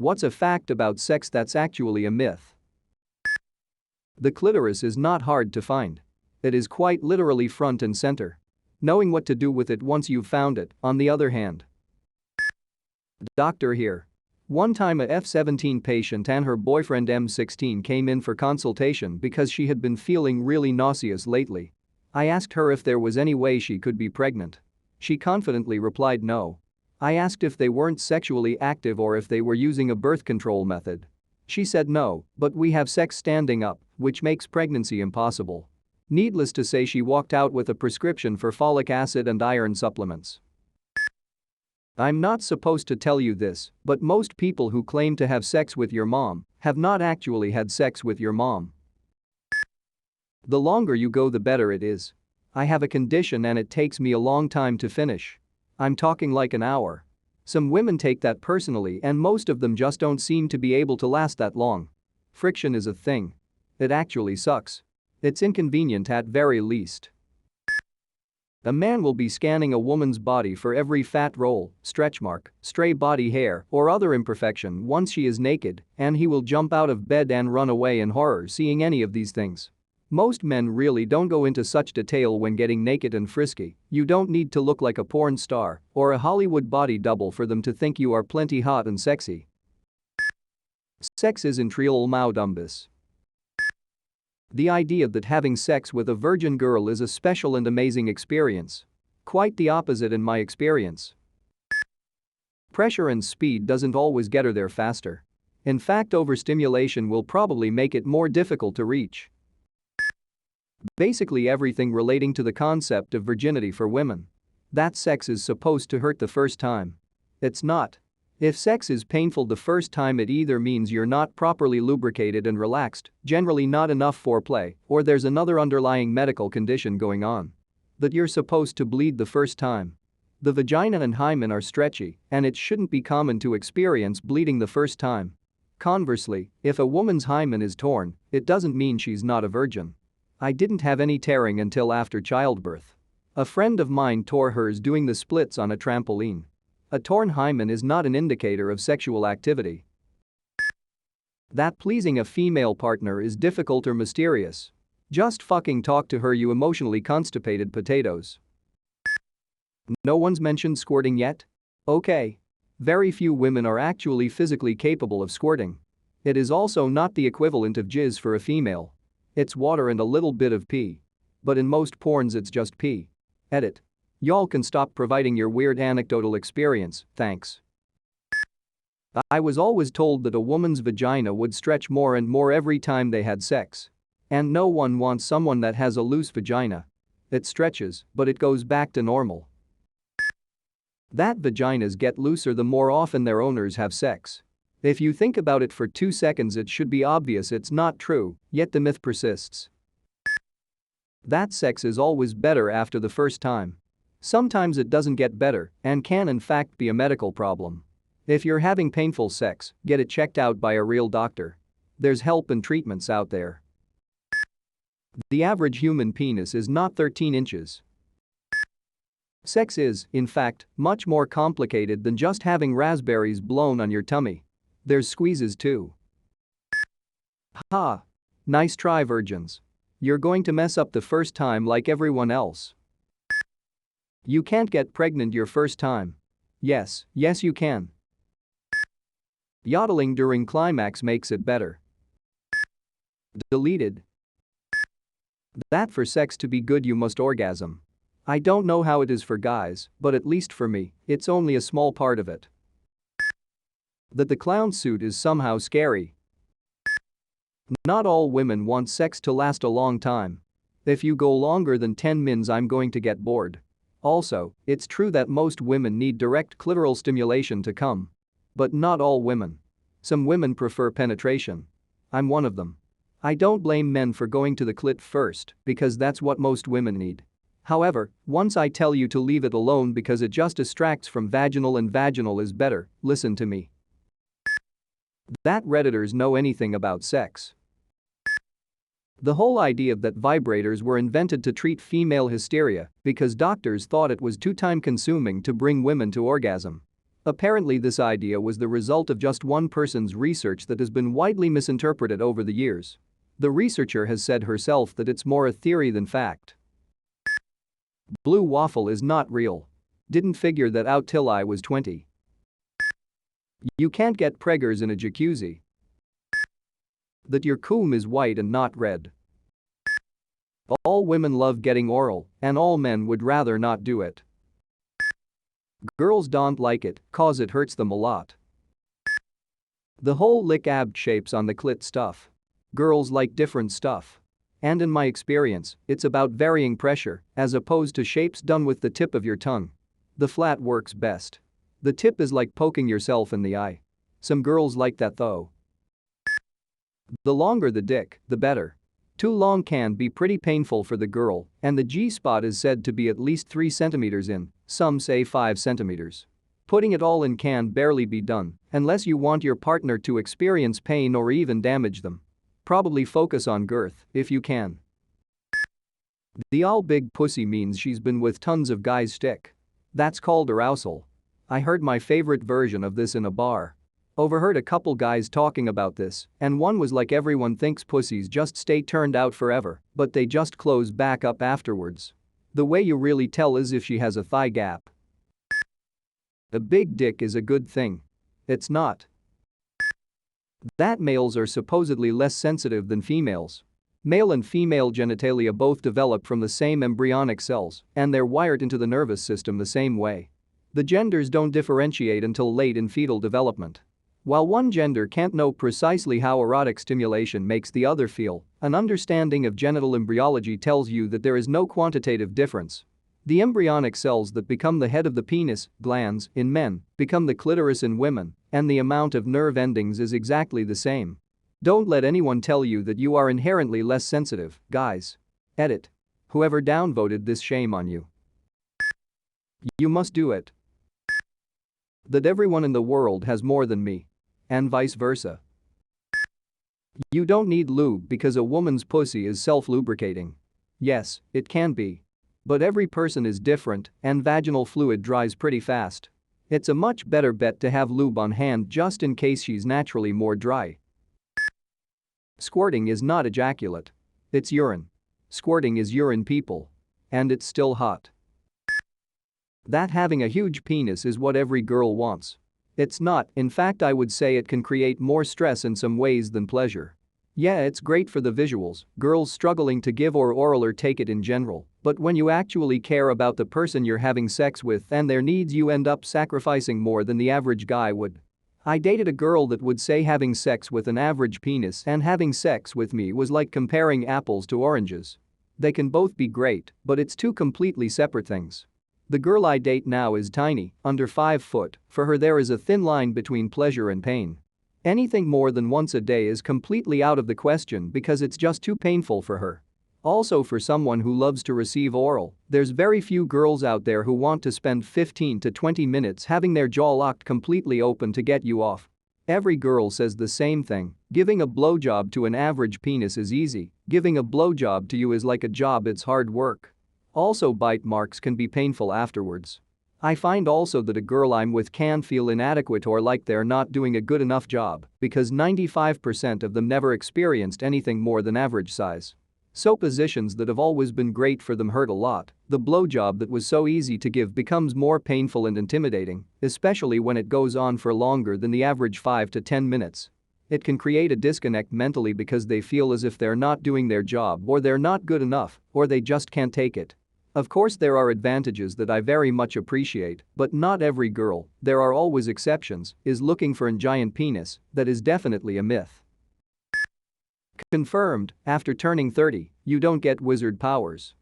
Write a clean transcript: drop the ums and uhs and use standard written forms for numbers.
What's a fact about sex that's actually a myth? The clitoris is not hard to find. It is quite literally front and center. Knowing what to do with it once you've found it, on the other hand. Doctor here. One time a F17 patient and her boyfriend M16 came in for consultation because she had been feeling really nauseous lately. I asked her if there was any way she could be pregnant. She confidently replied no. I asked if they weren't sexually active or if they were using a birth control method. She said no, but we have sex standing up, which makes pregnancy impossible. Needless to say, she walked out with a prescription for folic acid and iron supplements. I'm not supposed to tell you this, but most people who claim to have sex with your mom have not actually had sex with your mom. The longer you go, the better it is. I have a condition and it takes me a long time to finish. I'm talking like an hour. Some women take that personally and most of them just don't seem to be able to last that long. Friction is a thing. It actually sucks. It's inconvenient at very least. A man will be scanning a woman's body for every fat roll, stretch mark, stray body hair, or other imperfection once she is naked, and he will jump out of bed and run away in horror seeing any of these things. Most men really don't go into such detail when getting naked and frisky. You don't need to look like a porn star or a Hollywood body double for them to think you are plenty hot and sexy. Sex is intriol maudumbus. The idea that having sex with a virgin girl is a special and amazing experience. Quite the opposite in my experience. Pressure and speed doesn't always get her there faster. In fact, overstimulation will probably make it more difficult to reach. Basically everything relating to the concept of virginity for women. That sex is supposed to hurt the first time. It's not. If sex is painful the first time, it either means you're not properly lubricated and relaxed, generally not enough foreplay, or there's another underlying medical condition going on. That you're supposed to bleed the first time. The vagina and hymen are stretchy, and it shouldn't be common to experience bleeding the first time. Conversely, if a woman's hymen is torn, it doesn't mean she's not a virgin. I didn't have any tearing until after childbirth. A friend of mine tore hers doing the splits on a trampoline. A torn hymen is not an indicator of sexual activity. That pleasing a female partner is difficult or mysterious. Just fucking talk to her, you emotionally constipated potatoes. No one's mentioned squirting yet? Okay. Very few women are actually physically capable of squirting. It is also not the equivalent of jizz for a female. It's water and a little bit of pee. But in most porns it's just pee. Edit. Y'all can stop providing your weird anecdotal experience, thanks. I was always told that a woman's vagina would stretch more and more every time they had sex. And no one wants someone that has a loose vagina. It stretches, but it goes back to normal. That vaginas get looser the more often their owners have sex. If you think about it for 2 seconds, it should be obvious it's not true, yet the myth persists. That sex is always better after the first time. Sometimes it doesn't get better and can in fact be a medical problem. If you're having painful sex, get it checked out by a real doctor. There's help and treatments out there. The average human penis is not 13 inches. Sex is, in fact, much more complicated than just having raspberries blown on your tummy. There's squeezes too. Ha! Nice try, virgins. You're going to mess up the first time like everyone else. You can't get pregnant your first time. Yes you can. Yodeling during climax makes it better. Deleted. That for sex to be good you must orgasm. I don't know how it is for guys, but at least for me, it's only a small part of it. That the clown suit is somehow scary. Not all women want sex to last a long time. If you go longer than 10 mins, I'm going to get bored. Also, it's true that most women need direct clitoral stimulation to come. But not all women. Some women prefer penetration. I'm one of them. I don't blame men for going to the clit first because that's what most women need. However, once I tell you to leave it alone because it just distracts from vaginal and vaginal is better, listen to me. That Redditors know anything about sex. The whole idea that vibrators were invented to treat female hysteria because doctors thought it was too time-consuming to bring women to orgasm. Apparently this idea was the result of just one person's research that has been widely misinterpreted over the years. The researcher has said herself that it's more a theory than fact. Blue waffle is not real. Didn't figure that out till I was 20. You can't get preggers in a jacuzzi. That your coom is white and not red. All women love getting oral, and all men would rather not do it. Girls don't like it, cause it hurts them a lot. The whole lick ab shapes on the clit stuff. Girls like different stuff. And in my experience, it's about varying pressure, as opposed to shapes done with the tip of your tongue. The flat works best. The tip is like poking yourself in the eye. Some girls like that though. The longer the dick, the better. Too long can be pretty painful for the girl, and the G-spot is said to be at least 3 centimeters in, some say 5 centimeters. Putting it all in can barely be done, unless you want your partner to experience pain or even damage them. Probably focus on girth, if you can. The all big pussy means she's been with tons of guys stick. That's called arousal. I heard my favorite version of this in a bar. Overheard a couple guys talking about this, and one was like, everyone thinks pussies just stay turned out forever, but they just close back up afterwards. The way you really tell is if she has a thigh gap. A big dick is a good thing. It's not. That males are supposedly less sensitive than females. Male and female genitalia both develop from the same embryonic cells, and they're wired into the nervous system the same way. The genders don't differentiate until late in fetal development. While one gender can't know precisely how erotic stimulation makes the other feel, an understanding of genital embryology tells you that there is no quantitative difference. The embryonic cells that become the head of the penis, glands, in men, become the clitoris in women, and the amount of nerve endings is exactly the same. Don't let anyone tell you that you are inherently less sensitive, guys. Edit. Whoever downvoted this, shame on you. You must do it. That everyone in the world has more than me. And vice versa. You don't need lube because a woman's pussy is self-lubricating. Yes, it can be. But every person is different, and vaginal fluid dries pretty fast. It's a much better bet to have lube on hand just in case she's naturally more dry. Squirting is not ejaculate. It's urine. Squirting is urine, people. And it's still hot. That having a huge penis is what every girl wants. It's not, in fact I would say it can create more stress in some ways than pleasure. Yeah, it's great for the visuals, girls struggling to give or oral or take it in general, but when you actually care about the person you're having sex with and their needs, you end up sacrificing more than the average guy would. I dated a girl that would say having sex with an average penis and having sex with me was like comparing apples to oranges. They can both be great, but it's two completely separate things. The girl I date now is tiny, under 5 foot. For her there is a thin line between pleasure and pain. Anything more than once a day is completely out of the question because it's just too painful for her. Also, for someone who loves to receive oral, there's very few girls out there who want to spend 15 to 20 minutes having their jaw locked completely open to get you off. Every girl says the same thing. Giving a blowjob to an average penis is easy. Giving a blowjob to you is like a job, it's hard work. Also, bite marks can be painful afterwards. I find also that a girl I'm with can feel inadequate or like they're not doing a good enough job because 95% of them never experienced anything more than average size. So positions that have always been great for them hurt a lot. The blowjob that was so easy to give becomes more painful and intimidating, especially when it goes on for longer than the average 5 to 10 minutes. It can create a disconnect mentally because they feel as if they're not doing their job or they're not good enough or they just can't take it. Of course there are advantages that I very much appreciate, but not every girl, there are always exceptions, is looking for a giant penis. That is definitely a myth. Confirmed, after turning 30, you don't get wizard powers.